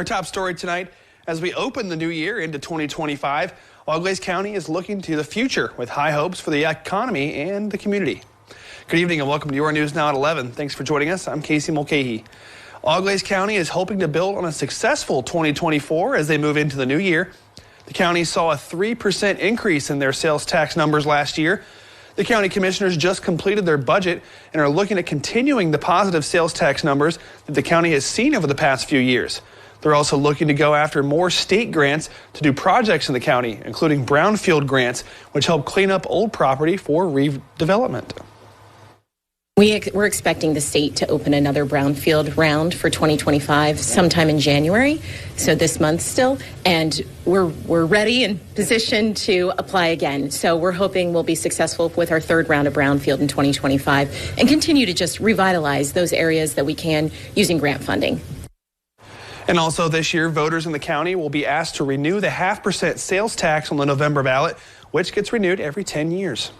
Our top story tonight, as we open the new year into 2025, Auglaize County is looking to the future with high hopes for the economy and the community. Good evening and welcome to your News Now at 11. Thanks for joining us. I'm Casey Mulcahy. Auglaize County is hoping to build on a successful 2024 as they move into the new year. The county saw a 3% increase in their sales tax numbers last year. The county commissioners just completed their budget and are looking at continuing the positive sales tax numbers that the county has seen over the past few years. They're also looking to go after more state grants to do projects in the county, including brownfield grants, which help clean up old property for redevelopment. We're expecting the state to open another brownfield round for 2025 sometime in January, so this month still, and we're ready and positioned to apply again. So we're hoping we'll be successful with our third round of brownfield in 2025 and continue to just revitalize those areas that we can using grant funding. And also this year, voters in the county will be asked to renew the 0.5% sales tax on the November ballot, which gets renewed every 10 years.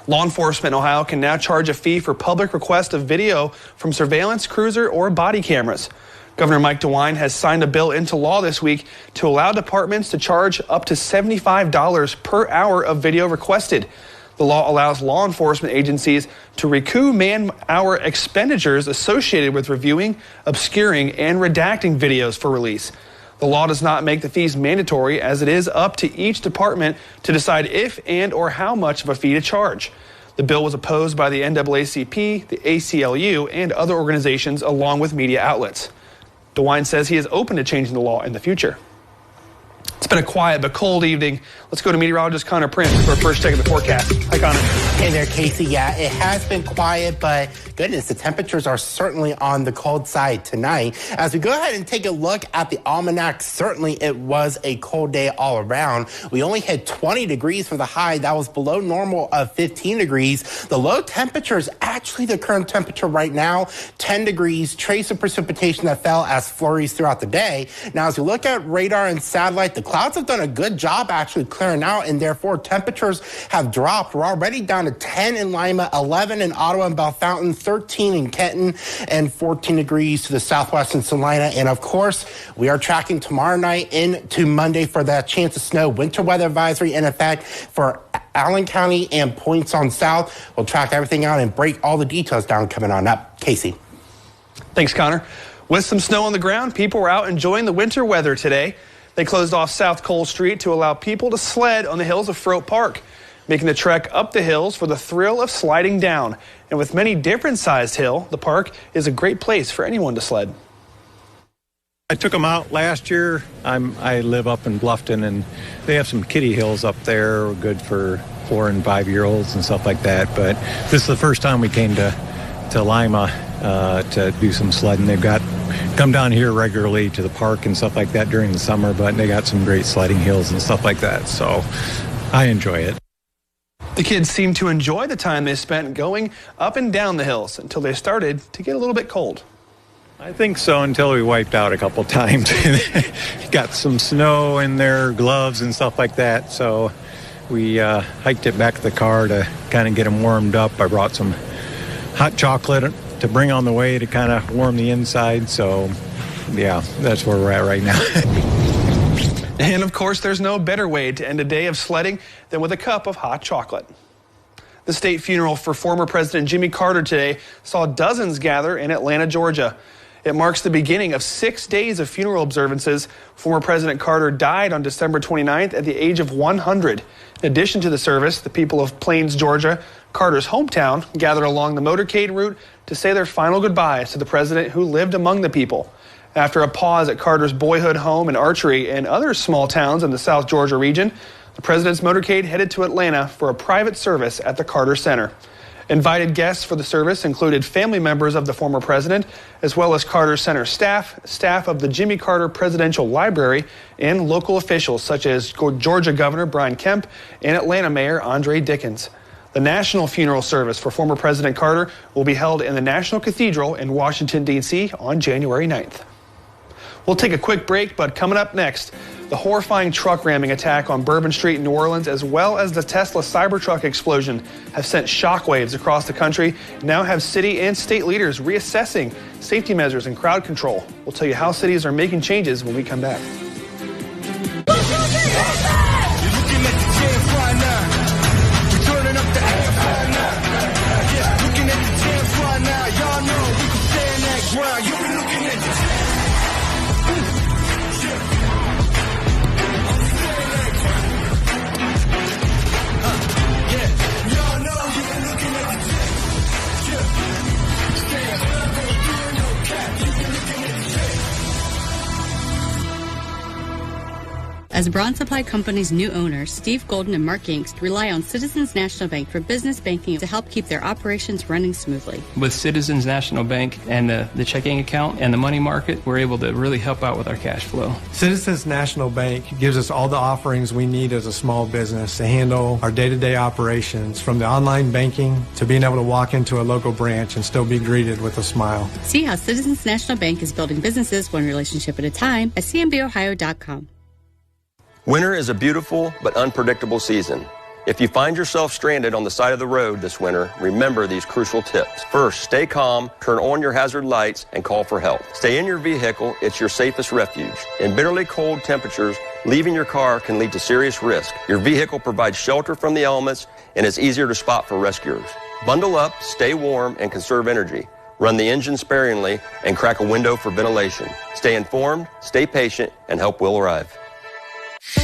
Law enforcement in Ohio can now charge a fee for public request of video from surveillance, cruiser, or body cameras. Governor Mike DeWine has signed a bill into law this week to allow departments to charge up to $75 per hour of video requested. The law allows law enforcement agencies to recoup man-hour expenditures associated with reviewing, obscuring, and redacting videos for release. The law does not make the fees mandatory, as it is up to each department to decide if and or how much of a fee to charge. The bill was opposed by the NAACP, the ACLU, and other organizations along with media outlets. DeWine says he is open to changing the law in the future. It's been a quiet but cold evening. Let's go to meteorologist Connor Prince for our first check of the forecast. Hi, Connor. Hey there, Casey. Yeah, it has been quiet, but goodness, the temperatures are certainly on the cold side tonight. As we go ahead and take a look at the almanac, certainly it was a cold day all around. We only had 20 degrees for the high. That was below normal of 15 degrees. The low temperature is actually the current temperature right now, 10 degrees. Trace of precipitation that fell as flurries throughout the day. Now, as we look at radar and satellite, the clouds have done a good job actually clearing out, and therefore temperatures have dropped. We're already down to 10 in Lima, 11 in Ottawa and Bellefontaine, 13 in Kenton, and 14 degrees to the southwest in Salina. And of course, we are tracking tomorrow night into Monday for that chance of snow. Winter weather advisory in effect for Allen County and points on south. We'll track everything out and break all the details down coming on up. Casey. Thanks, Connor. With some snow on the ground, people were out enjoying the winter weather today. They closed off South Cole Street to allow people to sled on the hills of Froat Park, making the trek up the hills for the thrill of sliding down. And with many different sized hills, the park is a great place for anyone to sled. I took them out last year. I live up in Bluffton, and they have some kiddie hills up there, good for 4- and 5-year-olds and stuff like that. But this is the first time we came to Lima to do some sledding. They've come down here regularly to the park and stuff like that during the summer, but they got some great sledding hills and stuff like that. So I enjoy it. The kids seemed to enjoy the time they spent going up and down the hills until they started to get a little bit cold. I think so, until we wiped out a couple times. Got some snow in their gloves and stuff like that. So we hiked it back to the car to kind of get them warmed up. I brought some hot chocolate to bring on the way to kind of warm the inside. So yeah, that's where we're at right now. And of course, there's no better way to end a day of sledding than with a cup of hot chocolate. The state funeral for former President Jimmy Carter today saw dozens gather in Atlanta, Georgia. It marks the beginning of 6 days of funeral observances. Former President Carter died on December 29th at the age of 100. In addition to the service, the people of Plains, Georgia, Carter's hometown, gathered along the motorcade route to say their final goodbyes to the president who lived among the people. After a pause at Carter's boyhood home and archery and other small towns in the South Georgia region, the president's motorcade headed to Atlanta for a private service at the Carter Center. Invited guests for the service included family members of the former president, as well as Carter Center staff of the Jimmy Carter Presidential Library, and local officials such as Georgia Governor Brian Kemp and Atlanta Mayor Andre Dickens. The national funeral service for former President Carter will be held in the National Cathedral in Washington, D.C. on January 9th. We'll take a quick break, but coming up next, The horrifying truck ramming attack on Bourbon Street in New Orleans, as well as the Tesla Cybertruck explosion, have sent shockwaves across the country and now have city and state leaders reassessing safety measures and crowd control. We'll tell you how cities are making changes when we come back. As Braun Supply Company's new owners, Steve Golden and Mark Gangst rely on Citizens National Bank for business banking to help keep their operations running smoothly. With Citizens National Bank and the checking account and the money market, we're able to really help out with our cash flow. Citizens National Bank gives us all the offerings we need as a small business to handle our day-to-day operations, from the online banking to being able to walk into a local branch and still be greeted with a smile. See how Citizens National Bank is building businesses one relationship at a time at cmbOhio.com. Winter is a beautiful but unpredictable season. If you find yourself stranded on the side of the road this winter, remember these crucial tips. First, stay calm, turn on your hazard lights, and call for help. Stay in your vehicle. It's your safest refuge. In bitterly cold temperatures, leaving your car can lead to serious risk. Your vehicle provides shelter from the elements and is easier to spot for rescuers. Bundle up, stay warm, and conserve energy. Run the engine sparingly and crack a window for ventilation. Stay informed, stay patient, and help will arrive.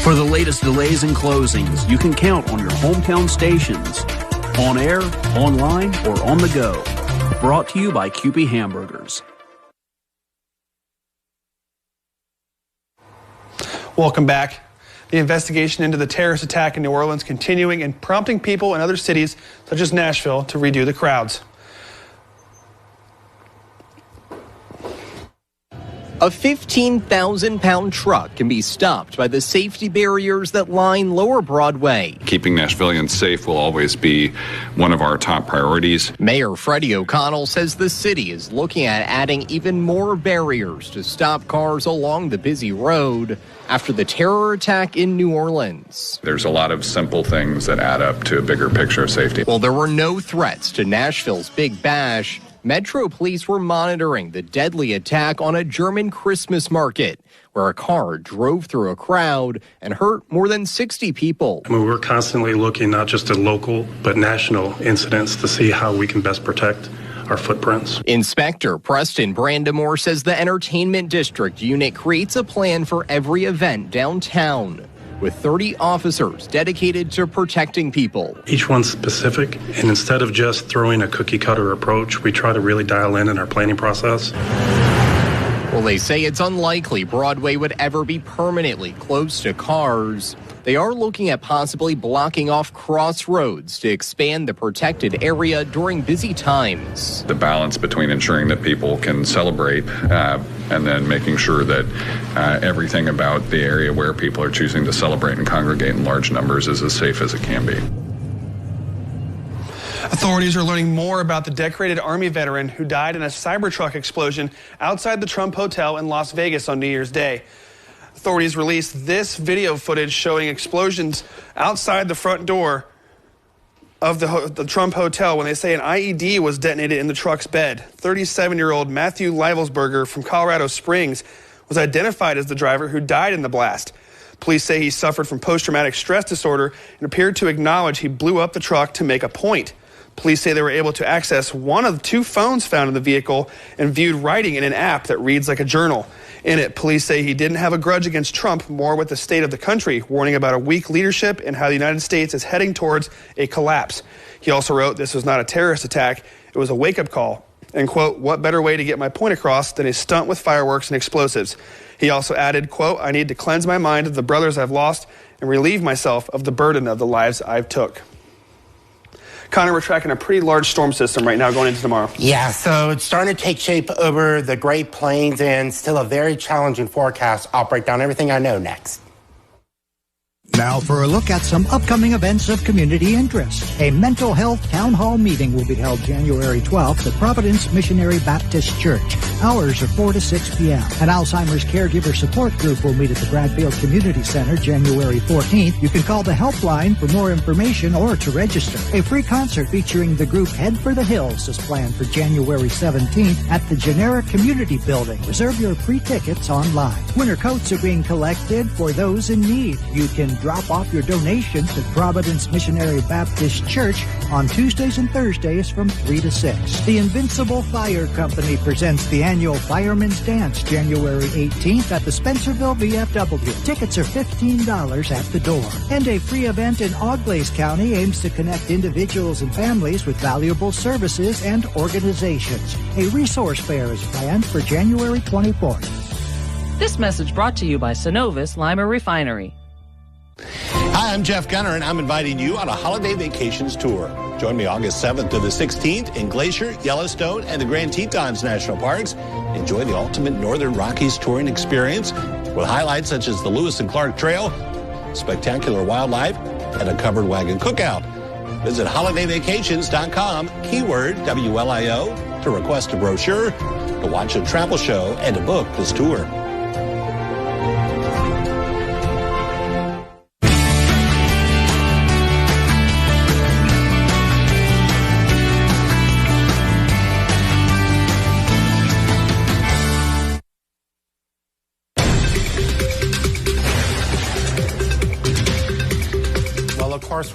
For the latest delays and closings, you can count on your hometown stations. On air, online, or on the go. Brought to you by Kewpie Hamburgers. Welcome back. The investigation into the terrorist attack in New Orleans continuing and prompting people in other cities, such as Nashville, to redo the crowds. A 15,000-pound truck can be stopped by the safety barriers that line Lower Broadway. Keeping Nashvillians safe will always be one of our top priorities. Mayor Freddie O'Connell says the city is looking at adding even more barriers to stop cars along the busy road after the terror attack in New Orleans. There's a lot of simple things that add up to a bigger picture of safety. While there were no threats to Nashville's Big Bash, Metro Police were monitoring the deadly attack on a German Christmas market, where a car drove through a crowd and hurt more than 60 people. We're constantly looking not just at local, but national incidents to see how we can best protect our footprints. Inspector Preston Brandamore says the Entertainment District unit creates a plan for every event downtown, with 30 officers dedicated to protecting people. Each one's specific, and instead of just throwing a cookie-cutter approach, we try to really dial in our planning process. Well, they say it's unlikely Broadway would ever be permanently closed to cars. They are looking at possibly blocking off crossroads to expand the protected area during busy times. The balance between ensuring that people can celebrate and then making sure that everything about the area where people are choosing to celebrate and congregate in large numbers is as safe as it can be. Authorities are learning more about the decorated Army veteran who died in a Cybertruck explosion outside the Trump Hotel in Las Vegas on New Year's Day. Authorities released this video footage showing explosions outside the front door of the Trump Hotel when they say an IED was detonated in the truck's bed. 37-year-old Matthew Livelsberger from Colorado Springs was identified as the driver who died in the blast. Police say he suffered from post-traumatic stress disorder and appeared to acknowledge he blew up the truck to make a point. Police say they were able to access one of the two phones found in the vehicle and viewed writing in an app that reads like a journal. In it, police say he didn't have a grudge against Trump, more with the state of the country, warning about a weak leadership and how the United States is heading towards a collapse. He also wrote this was not a terrorist attack, it was a wake-up call. And, quote, what better way to get my point across than a stunt with fireworks and explosives? He also added, quote, I need to cleanse my mind of the brothers I've lost and relieve myself of the burden of the lives I've took. Connor, we're tracking a pretty large storm system right now going into tomorrow. Yeah, so it's starting to take shape over the Great Plains and still a very challenging forecast. I'll break down everything I know next. Now for a look at some upcoming events of community interest. A mental health town hall meeting will be held January 12th at Providence Missionary Baptist Church. Hours are 4 to 6 p.m. An Alzheimer's caregiver support group will meet at the Bradfield Community Center January 14th. You can call the helpline for more information or to register. A free concert featuring the group Head for the Hills is planned for January 17th at the Generic Community Building. Reserve your free tickets online. Winter coats are being collected for those in need. You can drop off your donations at Providence Missionary Baptist Church on Tuesdays and Thursdays from 3 to 6. The Invincible Fire Company presents the annual Fireman's Dance January 18th at the Spencerville VFW. Tickets are $15 at the door. And a free event in Auglaize County aims to connect individuals and families with valuable services and organizations. A resource fair is planned for January 24th. This message brought to you by Synovus Lima Refinery. Hi, I'm Jeff Gunner, and I'm inviting you on a holiday vacations tour. Join me August 7th to the 16th in Glacier, Yellowstone, and the Grand Tetons National Parks. Enjoy the ultimate Northern Rockies touring experience with highlights such as the Lewis and Clark Trail, spectacular wildlife, and a covered wagon cookout. Visit holidayvacations.com, keyword WLIO, to request a brochure, to watch a travel show, and to book this tour.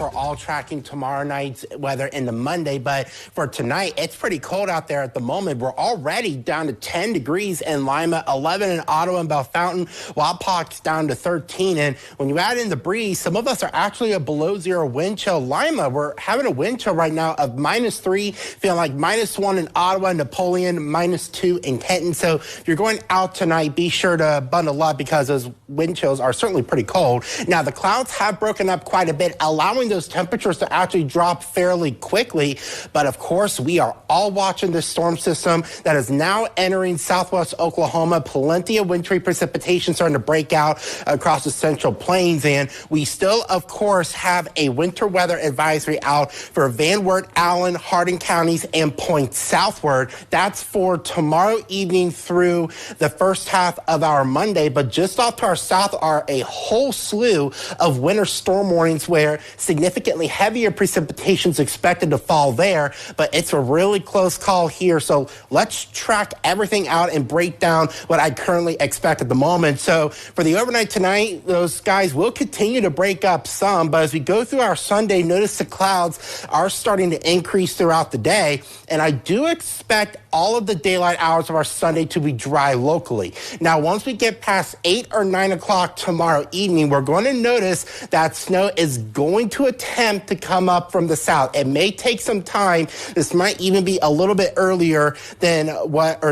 We're all tracking tomorrow night's weather into Monday, but for tonight, it's pretty cold out there at the moment. We're already down to 10 degrees in Lima, 11 in Ottawa and Bellefontaine, Wapa's down to 13. And when you add in the breeze, some of us are actually a below zero wind chill. Lima, we're having a wind chill right now of -3, feeling like -1 in Ottawa, Napoleon, -2 in Kenton. So if you're going out tonight, be sure to bundle up because those wind chills are certainly pretty cold. Now, the clouds have broken up quite a bit, allowing those temperatures to actually drop fairly quickly. But of course, we are all watching this storm system that is now entering southwest Oklahoma. Plenty of wintry precipitation starting to break out across the Central Plains. And we still, of course, have a winter weather advisory out for Van Wert, Allen, Hardin counties, and point southward. That's for tomorrow evening through the first half of our Monday. But just off to our south are a whole slew of winter storm warnings where significantly heavier precipitation is expected to fall there, but it's a really close call here. So let's track everything out and break down what I currently expect at the moment. So for the overnight tonight, those skies will continue to break up some, but as we go through our Sunday, notice the clouds are starting to increase throughout the day, and I do expect all of the daylight hours of our Sunday to be dry locally. Now, once we get past 8 or 9 o'clock tomorrow evening, we're going to notice that snow is going to attempt to come up from the south. It may take some time. This might even be a little bit earlier than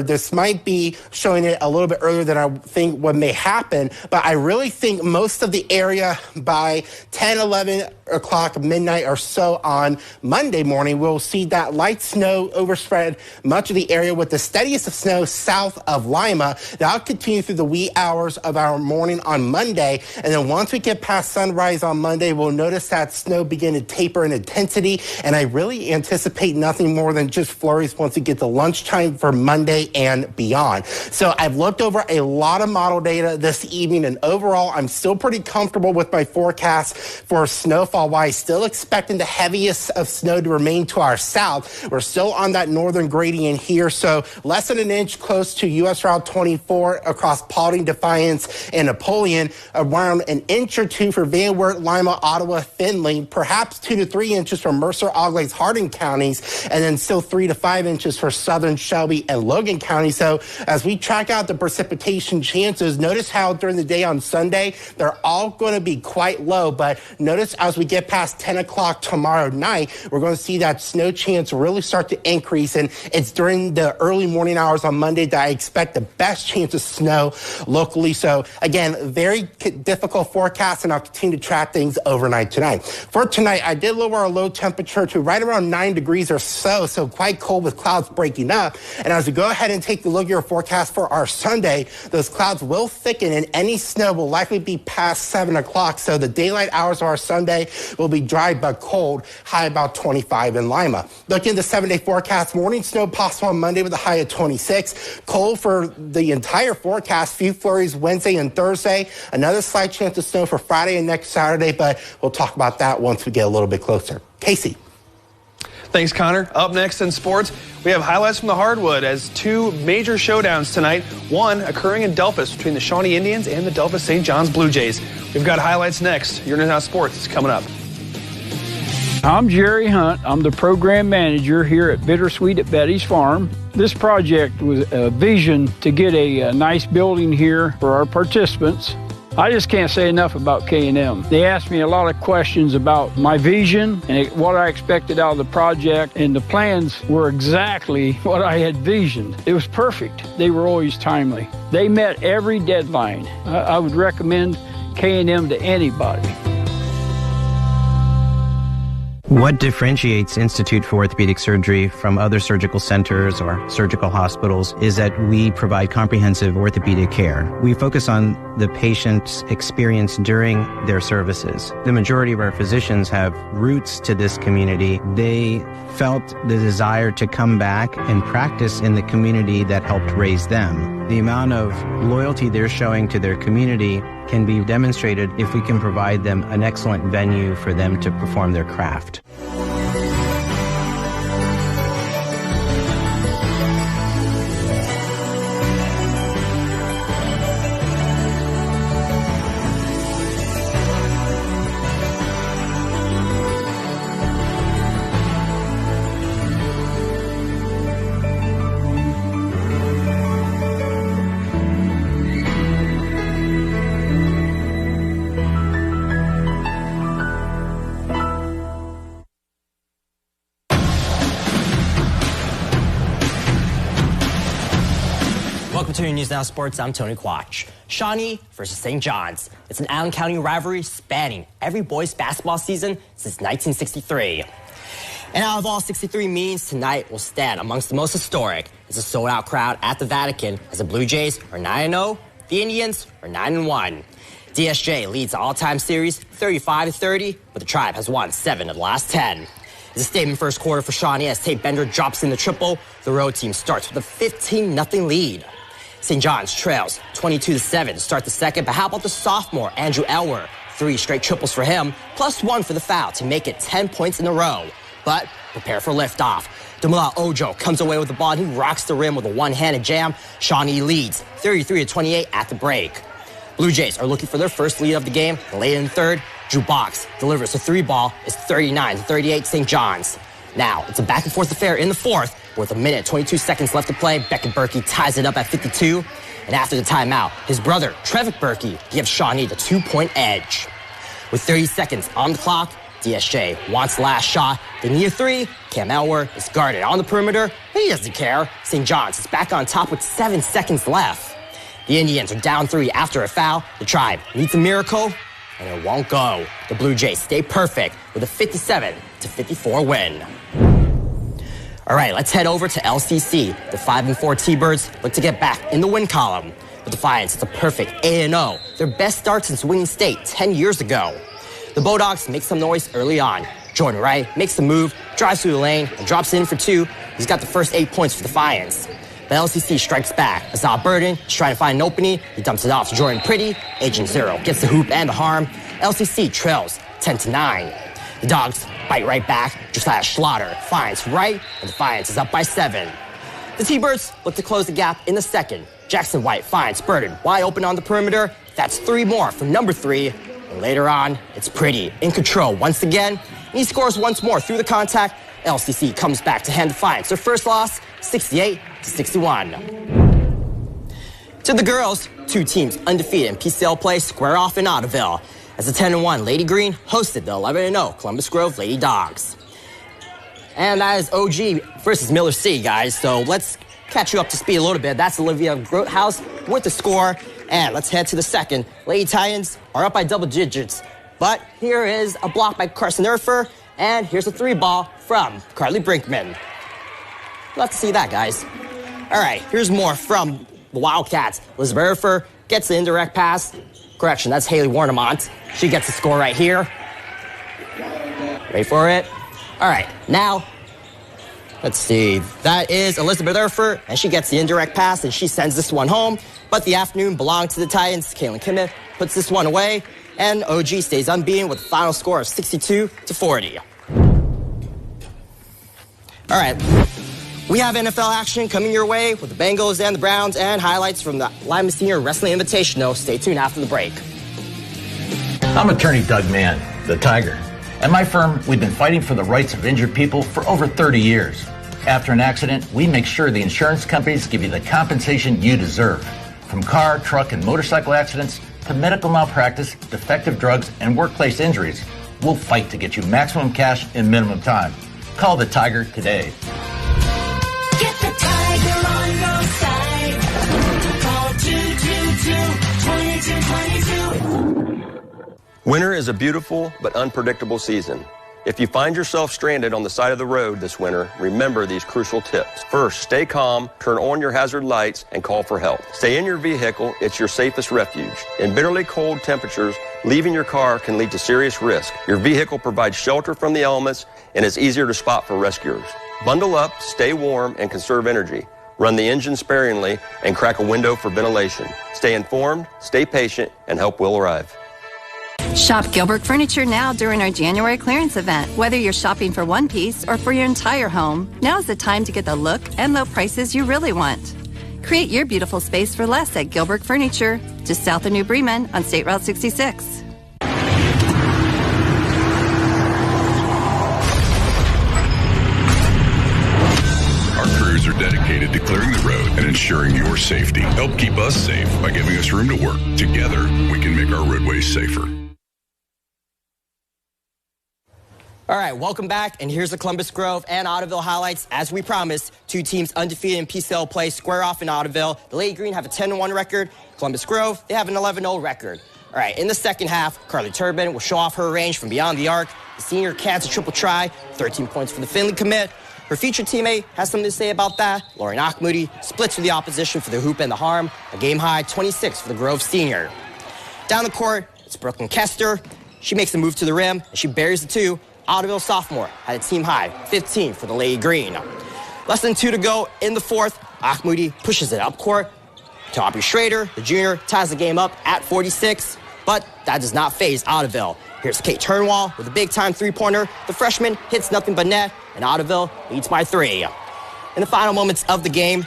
this might be showing it a little bit earlier than I think what may happen. But I really think most of the area by 10, 11 o'clock, midnight or so on Monday morning, we'll see that light snow overspread much of the area with the steadiest of snow south of Lima. That'll continue through the wee hours of our morning on Monday. And then once we get past sunrise on Monday, we'll notice that snow begin to taper in intensity. And I really anticipate nothing more than just flurries once we get to lunchtime for Monday and beyond. So I've looked over a lot of model data this evening, and overall, I'm still pretty comfortable with my forecast for snowfall. While I'm still expecting the heaviest of snow to remain to our south, we're still on that northern gradient here. So less than an inch close to U.S. Route 24 across Paulding, Defiance, and Napoleon. Around an inch or two for Van Wert, Lima, Ottawa, Findlay. Perhaps 2 to 3 inches for Mercer, Auglaize, Hardin counties. And then still 3 to 5 inches for southern Shelby and Logan County. So as we track out the precipitation chances, notice how during the day on Sunday, they're all going to be quite low. But notice as we we get past 10 o'clock tomorrow night, we're going to see that snow chance really start to increase. And it's during the early morning hours on Monday that I expect the best chance of snow locally. So again, very difficult forecast, and I'll continue to track things overnight tonight. For tonight, I did lower our low temperature to right around 9 degrees or so quite cold with clouds breaking up. And as we go ahead and take a look at your forecast for our Sunday, those clouds will thicken and any snow will likely be past 7 o'clock. So the daylight hours of our Sunday will be dry but cold, high about 25 in Lima. Looking at the 7-day forecast, morning snow possible on Monday with a high of 26. Cold for the entire forecast, few flurries Wednesday and Thursday. Another slight chance of snow for Friday and next Saturday, but we'll talk about that once we get a little bit closer. Casey. Thanks, Connor. Up next in sports, we have highlights from the hardwood as two major showdowns tonight, one occurring in Delphus between the Shawnee Indians and the Delphus St. John's Blue Jays. We've got highlights next. Your News Now Sports is coming up. I'm Jerry Hunt. I'm the program manager here at Bittersweet at Betty's Farm. This project was a vision to get a nice building here for our participants. I just can't say enough about K&M. They asked me a lot of questions about my vision and what I expected out of the project, and the plans were exactly what I had visioned. It was perfect. They were always timely. They met every deadline. I would recommend K&M to anybody. What differentiates Institute for Orthopedic Surgery from other surgical centers or surgical hospitals is that we provide comprehensive orthopedic care. We focus on the patient's experience during their services. The majority of our physicians have roots to this community. They felt the desire to come back and practice in the community that helped raise them. The amount of loyalty they're showing to their community can be demonstrated if we can provide them an excellent venue for them to perform their craft. Welcome to News Now Sports. I'm Tony Quach. Shawnee versus St. John's. It's an Allen County rivalry spanning every boys basketball season since 1963. And out of all 63 meetings, tonight will stand amongst the most historic. It's a sold-out crowd at the Vatican as the Blue Jays are 9-0, the Indians are 9-1. DSJ leads the all-time series 35-30, but the Tribe has won 7 of the last 10. It's a statement first quarter for Shawnee as Tate Bender drops in the triple. The road team starts with a 15-0 lead. St. John's trails 22-7 to start the second, but how about the sophomore, Andrew Elwer? 3 straight triples for him, plus 1 for the foul to make it 10 points in a row. But prepare for liftoff. Demula Ojo comes away with the ball, and he rocks the rim with a one-handed jam. Shawnee leads 33-28 at the break. Blue Jays are looking for their first lead of the game. Late in the third, Drew Box delivers a 3-ball. It's 39-38 St. John's. Now, it's a back-and-forth affair in the fourth. With a minute, 22 seconds left to play, Beckett Berkey ties it up at 52. And after the timeout, his brother, Trevick Berkey, gives Shawnee the 2-point edge. With 30 seconds on the clock, DSJ wants the last shot. They need a 3. Cam Elwer is guarded on the perimeter, but he doesn't care. St. John's is back on top with 7 seconds left. The Indians are down 3 after a foul. The Tribe needs a miracle, and it won't go. The Blue Jays stay perfect with a 57-54 win. All right, let's head over to LCC. The 5-4 T-Birds look to get back in the win column. With Defiance, it's a perfect 8-0. Their best start since winning state 10 years ago. The Bulldogs make some noise early on. Jordan Wright makes the move, drives through the lane, and drops in for 2. He's got the first 8 points for Defiance. But LCC strikes back. Azad Burden is trying to find an opening. He dumps it off to Jordan Pretty. Agent Zero gets the hoop and the harm. LCC trails 10-9. The Dogs bite right back. Josiah Schlatter finds Wright, and Defiance is up by 7. The T-Birds look to close the gap in the second. Jackson White finds Burden wide open on the perimeter. That's 3 more for number 3. And later on, it's Pretty in control once again. And he scores once more through the contact. LCC comes back to hand Defiance their first loss, 68-61. To the girls, 2 teams undefeated in PCL play square off in Otterville. as the 10-1 Lady Green hosted the 11-0 Columbus Grove Lady Dogs. And that is OG versus Miller City, guys. So let's catch you up to speed a little bit. That's Olivia Groothouse with the score. And let's head to the second. Lady Titans are up by double digits. But here is a block by Carson Erfer. And here's a 3-ball from Carly Brinkman. Let's see that, guys. All right, here's more from the Wildcats. Elizabeth Erfer gets the indirect pass. Correction, that's Haley Warnemont. She gets the score right here. Wait for it. All right, now, let's see. That is Elizabeth Erfer, and she gets the indirect pass, and she sends this one home. But the afternoon belonged to the Titans. Kaylin Kimmett puts this one away, and OG stays unbeaten with a final score of 62-40. All right, we have NFL action coming your way with the Bengals and the Browns, and highlights from the Lima Senior Wrestling Invitational. Stay tuned after the break. I'm attorney Doug Mann, the Tiger. At my firm, we've been fighting for the rights of injured people for over 30 years. After an accident, we make sure the insurance companies give you the compensation you deserve. From car, truck, and motorcycle accidents to medical malpractice, defective drugs, and workplace injuries, we'll fight to get you maximum cash in minimum time. Call the Tiger today. Get the Tiger on your side. Call 222-2222. Winter is a beautiful but unpredictable season. If you find yourself stranded on the side of the road this winter, remember these crucial tips. First, stay calm, turn on your hazard lights, and call for help. Stay in your vehicle. It's your safest refuge. In bitterly cold temperatures, leaving your car can lead to serious risk. Your vehicle provides shelter from the elements and is easier to spot for rescuers. Bundle up, stay warm, and conserve energy. Run the engine sparingly and crack a window for ventilation. Stay informed, stay patient, and help will arrive. Shop Gilbert Furniture now during our January clearance event. Whether you're shopping for one piece or for your entire home, now's the time to get the look and low prices you really want. Create your beautiful space for less at Gilbert Furniture, just south of New Bremen on State Route 66. Our crews are dedicated to clearing the road and ensuring your safety. Help keep us safe by giving us room to work. Together, we can make our roadways safer. All right, welcome back, and here's the Columbus Grove and Ottoville highlights. As we promised, two teams undefeated in PCL play square off in Ottoville. The Lady Green have a 10-1 record. Columbus Grove, they have an 11-0 record. All right, in the second half, Carly Turbin will show off her range from beyond the arc. The senior cans a triple try, 13 points for the Finley commit. Her featured teammate has something to say about that. Lauren Achmoody splits with the opposition for the hoop and the harm. A game-high 26 for the Grove senior. Down the court, it's Brooklyn Kester. She makes a move to the rim, and she buries the two. Ottoville sophomore had a team high, 15 for the Lady Green. Less than 2 to go in the fourth. Achmoody pushes it up court to Aubrey Schrader. The junior ties the game up at 46, but that does not faze Ottoville. Here's Kate Turnwall with a big-time three-pointer. The freshman hits nothing but net, and Ottoville leads by 3. In the final moments of the game,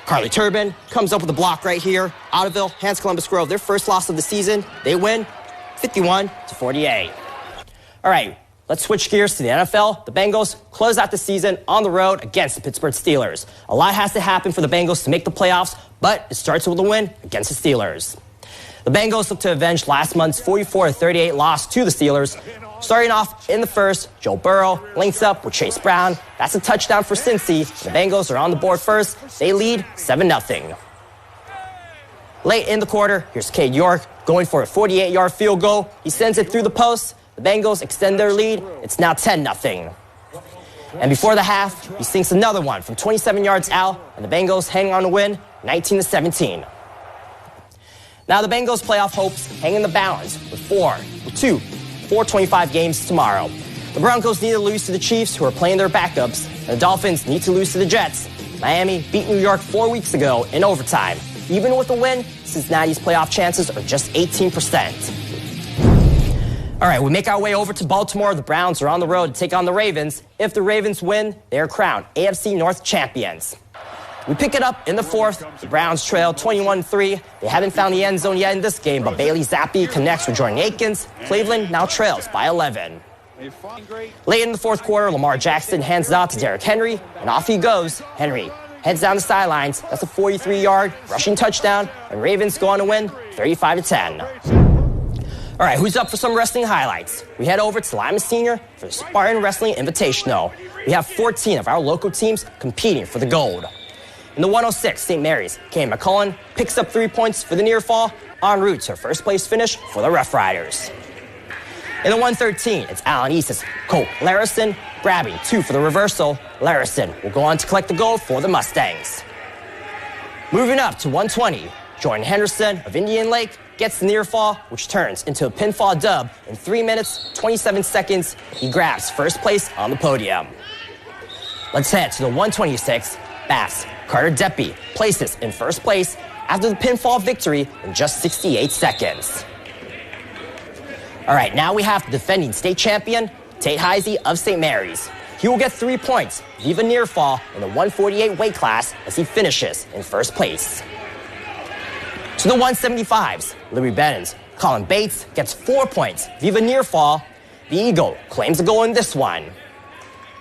Carly Turbin comes up with a block right here. Ottoville hands Columbus Grove their first loss of the season. They win 51-48. All right. Let's switch gears to the NFL. The Bengals close out the season on the road against the Pittsburgh Steelers. A lot has to happen for the Bengals to make the playoffs, but it starts with a win against the Steelers. The Bengals look to avenge last month's 44-38 loss to the Steelers. Starting off in the first, Joe Burrow links up with Chase Brown. That's a touchdown for Cincy. The Bengals are on the board first. They lead 7-0. Late in the quarter, here's Cade York going for a 48-yard field goal. He sends it through the post. The Bengals extend their lead. It's now 10-0. And before the half, he sinks another one from 27 yards out, and the Bengals hang on to win 19-17. Now the Bengals' playoff hopes hang in the balance with 425 games tomorrow. The Broncos need to lose to the Chiefs, who are playing their backups, and the Dolphins need to lose to the Jets. Miami beat New York 4 weeks ago in overtime. Even with a win, Cincinnati's playoff chances are just 18%. All right, we make our way over to Baltimore. The Browns are on the road to take on the Ravens. If the Ravens win, they are crowned AFC North champions. We pick it up in the fourth. The Browns trail 21-3. They haven't found the end zone yet in this game, but Bailey Zappi connects with Jordan Akins. Cleveland now trails by 11. Late in the fourth quarter, Lamar Jackson hands it out to Derrick Henry, and off he goes. Henry heads down the sidelines. That's a 43-yard rushing touchdown, and Ravens go on to win 35-10. All right, who's up for some wrestling highlights? We head over to Lima Senior for the Spartan Wrestling Invitational. We have 14 of our local teams competing for the gold. In the 106, St. Mary's, Kay McCullen picks up 3 points for the near fall, en route to a first place finish for the Rough Riders. In the 113, it's Allen East's Colt Larison grabbing 2 for the reversal. Larison will go on to collect the gold for the Mustangs. Moving up to 120, Jordan Henderson of Indian Lake gets the near fall, which turns into a pinfall dub in 3 minutes, 27 seconds. He grabs first place on the podium. Let's head to the 126. Bass Carter Deppy places in first place after the pinfall victory in just 68 seconds. All right, now we have the defending state champion, Tate Heisey of St. Mary's. He will get 3 points, viva near fall in the 148 weight class as he finishes in first place. To the 175s, Louis Bennons, Colin Bates gets 4 points, viva near fall. The Eagle claims a goal in this one.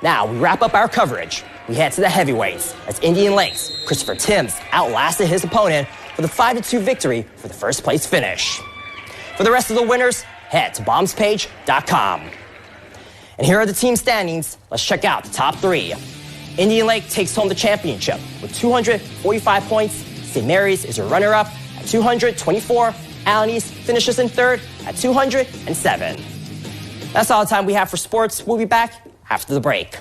Now we wrap up our coverage. We head to the heavyweights as Indian Lakes' Christopher Timms outlasted his opponent for the 5-2 victory for the first place finish. For the rest of the winners, head to bombspage.com. And here are the team standings. Let's check out the top 3. Indian Lake takes home the championship with 245 points. St. Mary's is a runner-up at 224. Allen East finishes in third at 207. That's all the time we have for sports. We'll be back after the break.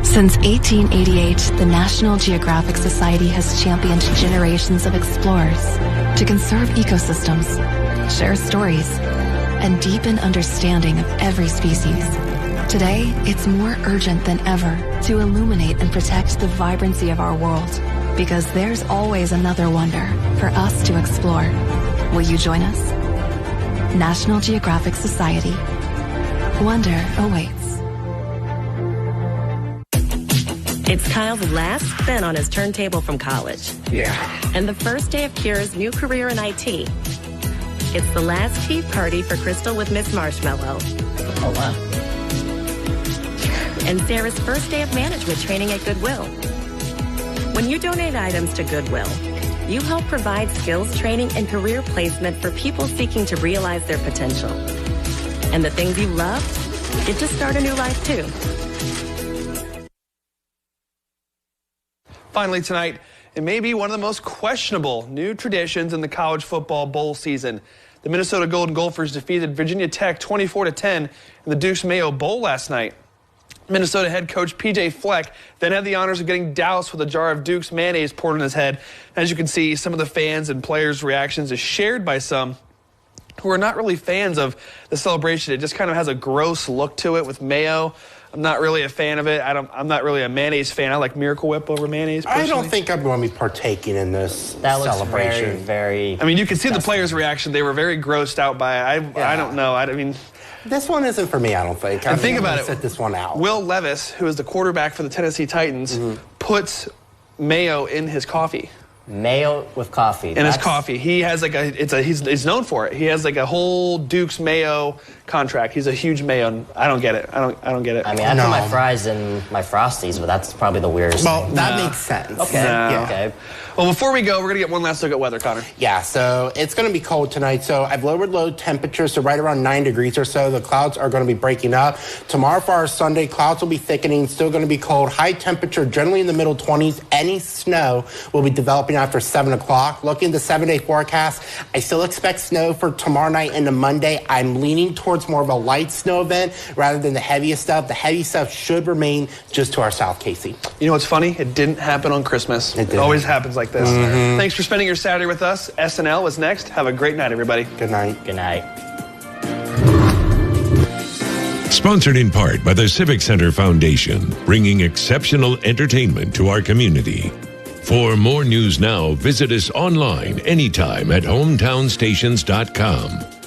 Since 1888, the National Geographic Society has championed generations of explorers to conserve ecosystems, share stories, and deepen understanding of every species. Today, it's more urgent than ever to illuminate and protect the vibrancy of our world, because there's always another wonder for us to explore. Will you join us? National Geographic Society. Wonder awaits. It's Kyle's last spin on his turntable from college. Yeah. And the first day of Kira's new career in IT. It's the last tea party for Crystal with Miss Marshmallow. Oh, wow. And Sarah's first day of management training at Goodwill. When you donate items to Goodwill, you help provide skills training and career placement for people seeking to realize their potential. And the things you love get to start a new life too. Finally tonight, it may be one of the most questionable new traditions in the college football bowl season. The Minnesota Golden Gophers defeated Virginia Tech 24-10 in the Dukes Mayo Bowl last night. Minnesota head coach P.J. Fleck then had the honors of getting doused with a jar of Duke's mayonnaise poured on his head. As you can see, some of the fans and players' reactions is shared by some who are not really fans of the celebration. It just kind of has a gross look to it with mayo. I'm not really a fan of it. I'm not really a mayonnaise fan. I like Miracle Whip over mayonnaise personally. I don't think I'm going to be partaking in this That celebration. looks very, I mean, you can see the players' reaction. They were very grossed out by it. I don't know. I mean, this one isn't for me, I don't think. And think about it. Sit this one out. Will Levis, who is the quarterback for the Tennessee Titans, puts mayo in his coffee. Mayo with coffee. In his coffee. He has like he's known for it. He has like a whole Duke's mayo contract. He's a huge mayo. I don't get it. I don't get it. I mean, I put my fries in my Frosties, but that's probably the weirdest. Well, that makes sense. Okay. No. Okay. Well, before we go, we're going to get one last look at weather, Connor. Yeah, so it's going to be cold tonight. So I've lowered low temperatures to right around 9 degrees or so. The clouds are going to be breaking up. Tomorrow for our Sunday, clouds will be thickening. Still going to be cold. High temperature, generally in the middle 20s. Any snow will be developing after 7 o'clock. Looking at the 7-day forecast, I still expect snow for tomorrow night into Monday. I'm leaning towards more of a light snow event rather than the heaviest stuff. The heavy stuff should remain just to our south, Casey. You know what's funny? It didn't happen on Christmas. It always happens like this. Thanks for spending your Saturday with us. SNL is next. Have a great night, everybody. Good night. Good night. Sponsored in part by the Civic Center Foundation, bringing exceptional entertainment to our community. For more news now, visit us online anytime at hometownstations.com.